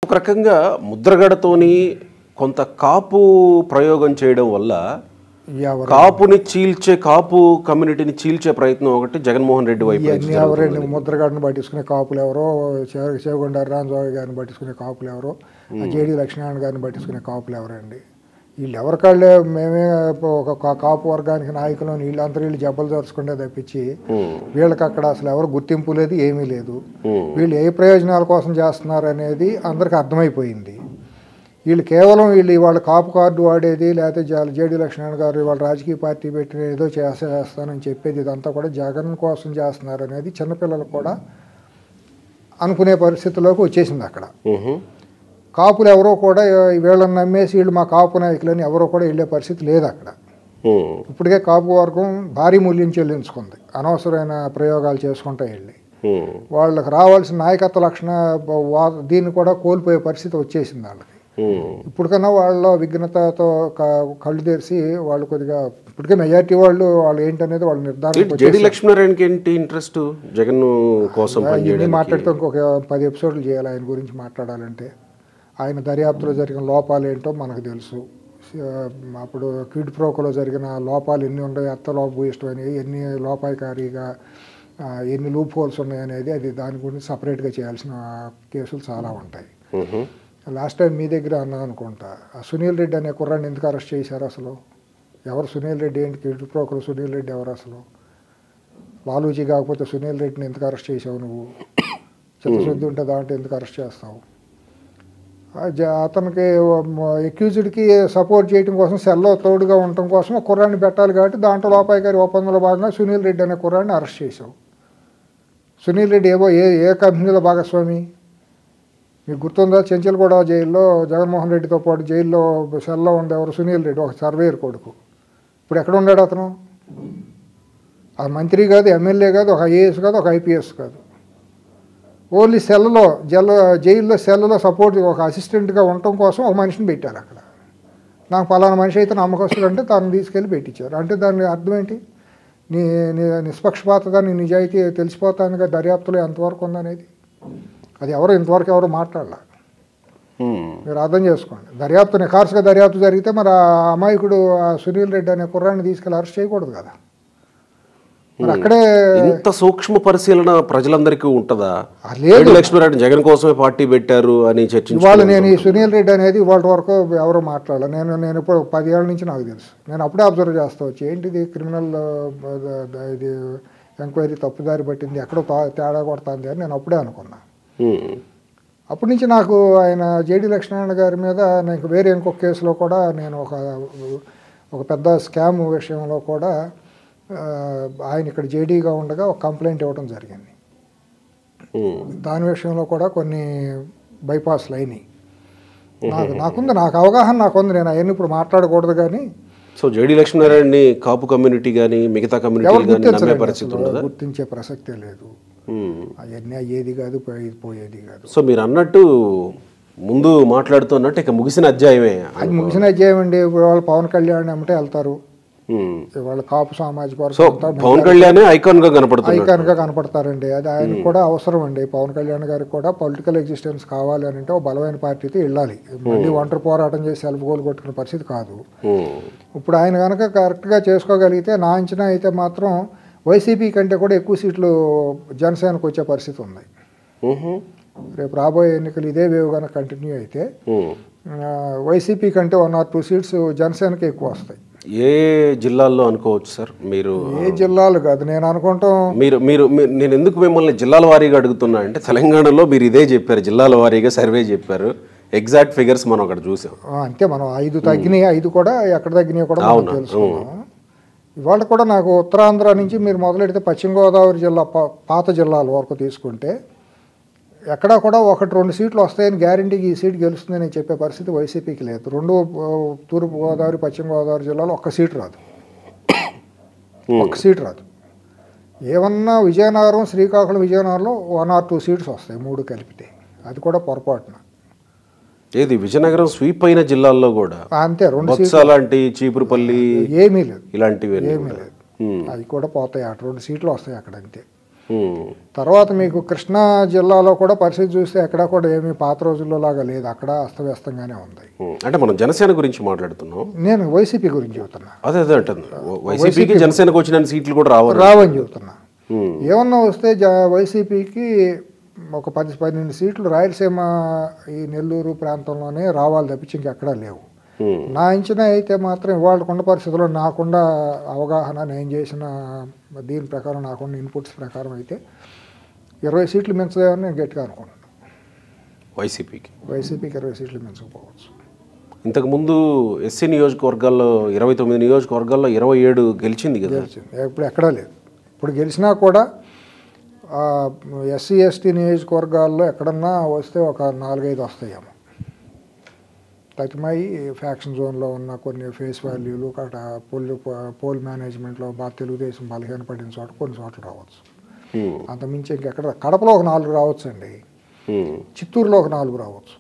ఒక రకంగా ముద్రగడతోని కొంత కాపు ప్రయోగం చేయడం వల్ల కాపుని చీల్చే కాపు కమ్యూనిటీని చీల్చే ప్రయత్నం ఒకటి జగన్మోహన్ రెడ్డి వైపు ఎవరండి ముద్రగడను పట్టించుకునే కాపులు ఎవరో, చేగొండారు రామస్వామి గారిని పట్టించుకునే కాపులు ఎవరో, జేడి లక్ష్మీనారాయణ గారిని పట్టించుకునే కాపులు ఎవరండి? వీళ్ళు ఎవరికాళ్ళే మేమే ఒక కాపు వర్గానికి నాయకులు వీళ్ళంతా వీళ్ళు జబ్బలు జరుచుకుంటే తప్పించి వీళ్ళకి అక్కడ అసలు ఎవరు గుర్తింపు లేదు, ఏమీ లేదు. వీళ్ళు ఏ ప్రయోజనాల కోసం చేస్తున్నారు అనేది అందరికి అర్థమైపోయింది. వీళ్ళు కేవలం వాళ్ళ కాపు కార్డు వాడేది, లేకపోతే జేడి లక్ష్మీనారాయణ గారు వాళ్ళ రాజకీయ పార్టీ పెట్టిన ఏదో చేస్తానని చెప్పేది ఇదంతా కూడా జగన్ కోసం చేస్తున్నారు అనేది చిన్నపిల్లలు కూడా అనుకునే పరిస్థితిలోకి వచ్చేసింది. అక్కడ కాపులు ఎవరో కూడా వీళ్ళని నమ్మేసి వీళ్ళు మా కాపు నాయకులని ఎవరో కూడా వెళ్ళే పరిస్థితి లేదు అక్కడ. ఇప్పటికే కాపు వర్గం భారీ మూల్యం చెల్లించుకుంది అనవసరమైన ప్రయోగాలు చేసుకుంటూ వెళ్ళి. వాళ్ళకి రావాల్సిన నాయకత్వ లక్షణ దీన్ని కూడా కోల్పోయే పరిస్థితి వచ్చేసింది వాళ్ళకి. ఇప్పటికన్నా వాళ్ళ విఘ్నతతో కళ్ళు తెరిచి వాళ్ళు కొద్దిగా ఇప్పటికే మెజారిటీ వాళ్ళు ఏంటనేది వాళ్ళు నిర్ధారణ. జేడి లక్ష్మీనారాయణకి ఏంటి ఇంట్రెస్ట్ జగన్ కోసం మాట్లాడితే ఇంకొక 10 ఎపిసోడ్లు చేయాలి ఆయన గురించి మాట్లాడాలంటే. ఆయన దర్యాప్తులో జరిగిన లోపాలు ఏంటో మనకు తెలుసు. అప్పుడు క్విడ్ ప్రోకోలో జరిగిన లోపాలు ఎన్ని ఉన్నాయి, అర్థలోపభూయిష్టమైనవి, ఎన్ని లోపాయకారిగా ఎన్ని లూప్ హోల్స్ ఉన్నాయనేది అది దాని గురించి సపరేట్గా చేయాల్సిన కేసులు చాలా ఉంటాయి. లాస్ట్ టైం మీ దగ్గర అన్నా అనుకుంటా, సునీల్ రెడ్డి అనే కుర్రాన్ని ఎందుకు అరెస్ట్ చేశారు అసలు? ఎవరు సునీల్ రెడ్డి? ఏంటి క్విడ్ ప్రోకోలో సునీల్ రెడ్డి ఎవరు అసలు? లాలూజీ కాకపోతే సునీల్ రెడ్డిని ఎందుకు అరెస్ట్ చేసావు నువ్వు? చిత్తశుద్ధి ఉంటే దాంట్లో ఎందుకు అరెస్ట్ చేస్తావు? అతనికి అక్యూజ్డ్కి సపోర్ట్ చేయడం కోసం, సెల్లో తోడుగా ఉండటం కోసం ఒక కుర్రాన్ని పెట్టాలి కాబట్టి దాంట్లో లోపాయకారి ఒప్పందంలో భాగంగా సునీల్ రెడ్డి అనే కుర్రాన్ని అరెస్ట్ చేసావు. సునీల్ రెడ్డి ఏ కంపెనీలో భాగస్వామి మీకు గుర్తుందా? చెంచల్గూడ జైల్లో జగన్మోహన్ రెడ్డితో పాటు జైల్లో సెల్లో ఉండే ఎవరు? సునీల్ రెడ్డి, ఒక సర్వేయర్ కొడుకు. ఇప్పుడు ఎక్కడ ఉన్నాడు అతను? ఆ మంత్రి కాదు, ఎమ్మెల్యే కాదు, ఒక ఐఏఎస్ కాదు, ఒక ఐపీఎస్ కాదు. ఓన్లీ సెల్లో జైల్లో సెల్లో సపోర్ట్ ఒక అసిస్టెంట్గా ఉండటం కోసం ఒక మనిషిని పెట్టారు అక్కడ. నాకు పలానా మనిషి అయితే నమ్మకస్తుడు అంటే తను తీసుకెళ్ళి పెట్టించారు. అంటే దాని అర్థం ఏంటి? నీ నిష్పక్షపాతత, నీ నిజాయితీ తెలిసిపోతానుగా దర్యాప్తులో ఎంతవరకు ఉందనేది. అది ఇంతవరకు ఎవరు మాట్లాడాల. మీరు అర్థం చేసుకోండి. దర్యాప్తు నిఖార్సుగా దర్యాప్తు జరిగితే మరి ఆ అమాయకుడు సునీల్ రెడ్డి అనే కుర్రాన్ని తీసుకెళ్ళి అరెస్ట్ చేయకూడదు కదా. మరి అక్కడే ఇంత సూక్ష్మ పరిశీలన ప్రజలందరికీ ఉంటుందా? లక్ష్మీనారాయణ జగన్ కోసమే పార్టీ పెట్టారు అని చర్చించారు. ఇవాళ నేను ఈ సునీల్ రెడ్డి అనేది ఇవాళ వరకు ఎవరు మాట్లాడాలి. నేను ఇప్పుడు 10 ఏళ్ళ నుంచి నాకు తెలుసు. నేను అప్పుడే అబ్జర్వ్ చేస్తా వచ్చి ఏంటిది క్రిమినల్ ఇది ఎంక్వైరీ తప్పుదారి పట్టింది, ఎక్కడో తేడా కొడుతుంది అని నేను అప్పుడే అనుకున్నా. అప్పటి నుంచి నాకు ఆయన జేడి లక్ష్మీనారాయణ గారి మీద నాకు వేరే ఇంకొక కేసులో కూడా నేను ఒక పెద్ద స్కామ్ విషయంలో కూడా ఆయన ఇక్కడ జేడీగా ఉండగా ఒక కంప్లైంట్ ఇవ్వడం జరిగింది. దాని విషయంలో కూడా కొన్ని బైపాస్లు అయినాయి. నాకు అవగాహన నాకుంది. నేను అవన్నీ ఇప్పుడు మాట్లాడకూడదు. కానీ సో జేడి లక్ష్మీనారాయణని కాపు కమ్యూనిటీ కానీ మిగతా కమ్యూనిటీ గుర్తించే ప్రసక్తే లేదు. అవన్నీ అయ్యేది కాదు, పోయేది కాదు. సో మీరు అన్నట్టు ముందు మాట్లాడుతున్నట్టు ఇక ముగిసిన అధ్యాయమే. అది ముగిసిన అధ్యాయం అండి. ఇప్పుడు వాళ్ళు పవన్ కళ్యాణ్ అంటే వెళ్తారు. వాళ్ళ కాపు సామాజిక వర్గం పవన్ కళ్యాణ్ ఐకాన్ గా కనపడతారండి. అది ఆయనకు కూడా అవసరం అండి. పవన్ కళ్యాణ్ గారికి కూడా పొలిటికల్ ఎగ్జిస్టెన్స్ కావాలి అని అంటే ఒక బలమైన పార్టీతో వెళ్ళాలి. మళ్ళీ ఒంటరి పోరాటం చేసి సెల్ఫ్ గోల్ కొట్టుకునే పరిస్థితి కాదు. ఇప్పుడు ఆయన కనుక కరెక్ట్గా చేసుకోగలిగితే నా అంచనా అయితే మాత్రం వైసీపీ కంటే కూడా ఎక్కువ సీట్లు జనసేనకు వచ్చే పరిస్థితి ఉంది. రేపు రాబోయే ఎన్నికలు ఇదే వేవ్ కనుక కంటిన్యూ అయితే వైసీపీ కంటే 1 or 2 సీట్స్ జనసేనకి ఎక్కువ వస్తాయి. ఏ జిల్లాల్లో అనుకోవచ్చు సార్? మీరు ఏ జిల్లాలు కాదు నేను అనుకుంటాం. నేను ఎందుకు మిమ్మల్ని జిల్లాల వారీగా అడుగుతున్నా అంటే తెలంగాణలో మీరు ఇదే చెప్పారు, జిల్లాల వారీగా సర్వే చెప్పారు. ఎగ్జాక్ట్ ఫిగర్స్ మనం అక్కడ చూసాం. అంతే, మనం 5 తగ్గినాయి, 5 కూడా ఎక్కడ తగ్గినాయి కూడా తెలుసుకున్నాం. ఇవాళ కూడా నాకు ఉత్తరాంధ్ర నుంచి మీరు మొదలెడితే పశ్చిమ గోదావరి జిల్లా పాత జిల్లాల వరకు తీసుకుంటే ఎక్కడా కూడా 1-2 సీట్లు వస్తాయని గ్యారంటీకి ఈ సీట్ గెలుస్తుందని చెప్పే పరిస్థితి వైసీపీకి లేదు. 2 తూర్పు గోదావరి పశ్చిమ గోదావరి జిల్లాలో 1 సీటు రాదు. 1 సీటు రాదు. ఏమన్నా విజయనగరం, శ్రీకాకుళం, విజయనగరంలో 1 or 2 సీట్స్ వస్తాయి 3 కలిపితే. అది కూడా పొరపాటున. ఏది విజయనగరం స్వీప్ అయిన జిల్లాల్లో కూడా అంతే 2 సీట్లు అలాంటి చీపురుపల్లి ఏమీ లేదు, ఇలాంటివి ఏమీ లేదు. అవి కూడా పోతాయి. 2 సీట్లు వస్తాయి అక్కడ అంతే. తర్వాత మీకు కృష్ణా జిల్లాలో కూడా పరిస్థితి చూస్తే ఎక్కడ కూడా ఏమీ పాత రోజుల్లో లాగా లేదు, అక్కడ అస్తవ్యస్తంగానే ఉంది. అంటే మనం జనసేన గురించి మాట్లాడుతున్నాం, నేను వైసీపీ గురించి చెబుతున్నా. అదే అంటుంది, వైసీపీకి జనసేనకు వచ్చిన సీట్లు కూడా రావని చెబుతున్నా. ఏమన్నా వస్తే వైసీపీకి ఒక 10-12 సీట్లు రాయలసీమ ఈ నెల్లూరు ప్రాంతంలోనే రావాలి తప్పించి ఇంకెక్కడా లేవు. నా అంచనా అయితే మాత్రం ఇవాళ కొండ పరిస్థితుల్లో నాకుండా అవగాహన, నేను చేసిన దీని ప్రకారం నాకున్న ఇన్పుట్స్ ప్రకారం అయితే 20 సీట్లు మించదేమని నేను గట్టిగా అనుకుంటున్నాను. వైసీపీకి 20 సీట్లు మించకపోవచ్చు. ఇంతకుముందు ఎస్సీ నియోజకవర్గాల్లో 29 నియోజకవర్గాల్లో 27 గెలిచింది కదా. ఇప్పుడు ఎక్కడా లేదు. ఇప్పుడు గెలిచినా కూడా ఎస్సీ ఎస్టీ నియోజకవర్గాల్లో ఎక్కడన్నా వస్తే ఒక 4-5 వస్తాయేమో. తగ్గిమాయి ఫ్యాక్షన్ జోన్లో ఉన్న కొన్ని ఫేస్ వాల్యూలు పోల్ మేనేజ్మెంట్లో బాగా తెలుగుదేశం బలహీన పడిన చోట కొన్ని చోట్ల రావచ్చు. అంతమించి ఇంకెక్కడ కడపలో ఒక 4 రావచ్చు అండి, చిత్తూరులో ఒక 4 రావచ్చు,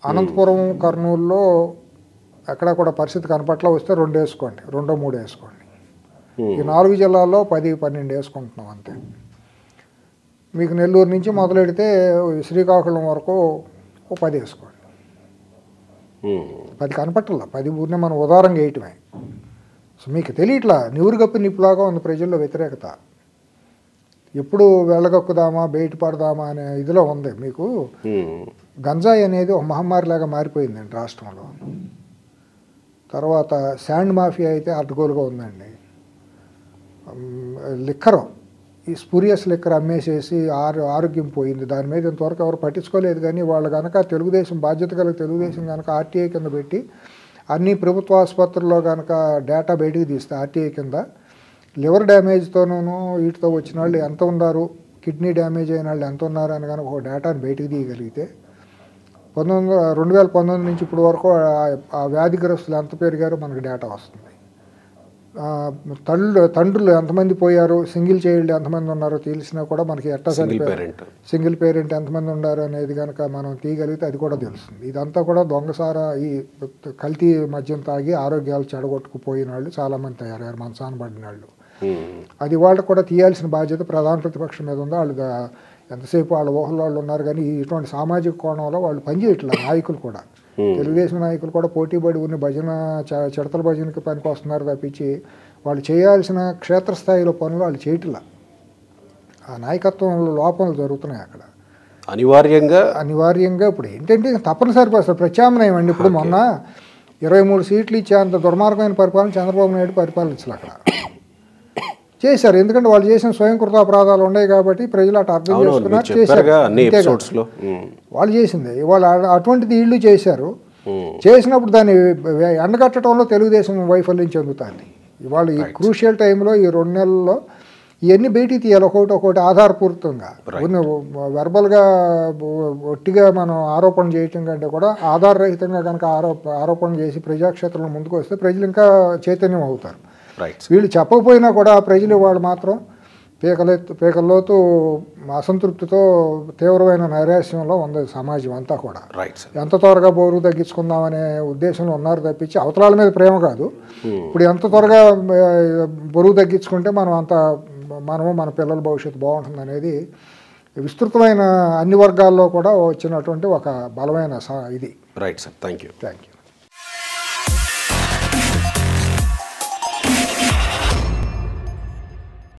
అనంతపురం కర్నూలులో ఎక్కడ కూడా పరిస్థితి కనపట్ల వస్తే 2 వేసుకోండి, 2-3 వేసుకోండి. ఈ 4 జిల్లాల్లో 10-12 వేసుకుంటున్నాం అంతే. మీకు నెల్లూరు నుంచి మొదలెడితే శ్రీకాకుళం వరకు 10 వేసుకోండి. 10 కనపట్టాల, 10 ఊరినే మనం ఉదారంగా వేయటమే. సో మీకు తెలియట్లా, నివురు గప్పి నిప్పులాగా ఉంది ప్రజల్లో వ్యతిరేకత. ఎప్పుడు వెళ్ళగక్కుదామా బయట పడదామా అనే ఇదిలో ఉంది. మీకు గంజాయి అనేది ఒక మహమ్మారిలాగా మారిపోయిందండి రాష్ట్రంలో. తర్వాత శాండ్ మాఫియా అయితే అడ్డగోలుగా ఉందండి. లిక్కరు, ఈ స్పూరియస్ లిక్కర్ అమ్మేసేసి ఆరోగ్యం పోయింది. దాని మీద ఇంతవరకు ఎవరు పట్టించుకోలేదు. కానీ వాళ్ళు కనుక తెలుగుదేశం బాధ్యత కలిగి తెలుగుదేశం కనుక ఆర్టీఐ కింద పెట్టి అన్ని ప్రభుత్వ ఆసుపత్రుల్లో కనుక డేటా బయటికి తీస్తే ఆర్టీఐ కింద లివర్ డ్యామేజ్తోనూ వీటితో వచ్చిన వాళ్ళు ఎంత ఉన్నారు, కిడ్నీ డ్యామేజ్ అయిన వాళ్ళు ఎంత ఉన్నారు అని కనుక ఒక డేటాను బయటికి తీయగలిగితే 2019 నుంచి ఇప్పుడు వరకు ఆ వ్యాధిగ్రస్తులు ఎంత పెరిగారో మనకు డేటా వస్తుంది. తండ్రులు ఎంతమంది పోయారు, సింగిల్ చైల్డ్ ఎంతమంది ఉన్నారో తెలిసినా కూడా మనకి సింగిల్ పేరెంట్ ఎంతమంది ఉన్నారు అనేది కనుక మనం తీయగలిగితే అది కూడా తెలుస్తుంది. ఇదంతా కూడా దొంగసారా ఈ కల్తీ మద్యం తాగి ఆరోగ్యాలు చెడగొట్టుకుపోయిన వాళ్ళు చాలామంది తయారయ్యారు, మనసాన పడిన వాళ్ళు. అది వాళ్ళకు కూడా తీయాల్సిన బాధ్యత ప్రధాన ప్రతిపక్షం మీద ఉందో. వాళ్ళు ఎంతసేపు వాళ్ళ ఊహల్లో వాళ్ళు ఉన్నారు, కానీ ఇటువంటి సామాజిక కోణంలో వాళ్ళు పనిచేయట్లేదు. నాయకులు కూడా, తెలుగుదేశం నాయకులు కూడా పోటీపడి ఉన్న భజన చిడతల భజనకి పనికి వస్తున్నారు తప్పించి వాళ్ళు చేయాల్సిన క్షేత్రస్థాయిలో పనులు వాళ్ళు చేయట్లా. ఆ నాయకత్వంలో లోపాలు జరుగుతున్నాయి అక్కడ. అనివార్యంగా ఇప్పుడు ఏంటంటే తప్పనిసరి పరిస్థితి ప్రత్యామ్నాయం అండి. ఇప్పుడు మొన్న 23 సీట్లు ఇచ్చే అంత దుర్మార్గమైన పరిపాలన చంద్రబాబు నాయుడు పరిపాలించాలి అక్కడ చేశారు. ఎందుకంటే వాళ్ళు చేసిన స్వయంకృత అపరాధాలు ఉన్నాయి కాబట్టి ప్రజలు అటు అర్థం చేసుకున్నారు, చేశారు. వాళ్ళు చేసింది వాళ్ళు అటువంటిది వీళ్ళు చేశారు. చేసినప్పుడు దాన్ని ఎండగట్టడంలో తెలుగుదేశం వైఫల్యం చెందుతుంది. ఇవాళ ఈ క్రూషియల్ టైంలో ఈ 2 నెలల్లో ఇవన్నీ బయటికి తీయాలి, ఒక్కొక్కటి ఆధారపూరితంగా. వెర్బల్గా ఒట్టిగా మనం ఆరోపణ చేయటం కంటే కూడా ఆధారరహితంగా కనుక ఆరోపణ చేసి ప్రజాక్షేత్రంలో ముందుకు వస్తే ప్రజలు ఇంకా చైతన్యం అవుతారు. వీళ్ళు చెప్పకపోయినా కూడా ప్రజలు వాళ్ళు మాత్రం పీకల్లోతు అసంతృప్తితో తీవ్రమైన నైరాశ్యంలో ఉంది సమాజం అంతా కూడా. ఎంత త్వరగా బరువు తగ్గించుకుందామనే ఉద్దేశంలో ఉన్నారు తప్పించి అవతలాల మీద ప్రేమ కాదు. ఇప్పుడు ఎంత త్వరగా బరువు తగ్గించుకుంటే మనము మన పిల్లల భవిష్యత్తు బాగుంటుంది అనేది విస్తృతమైన అన్ని వర్గాల్లో కూడా వచ్చినటువంటి ఒక బలమైన ఇది. Right sir, thank you.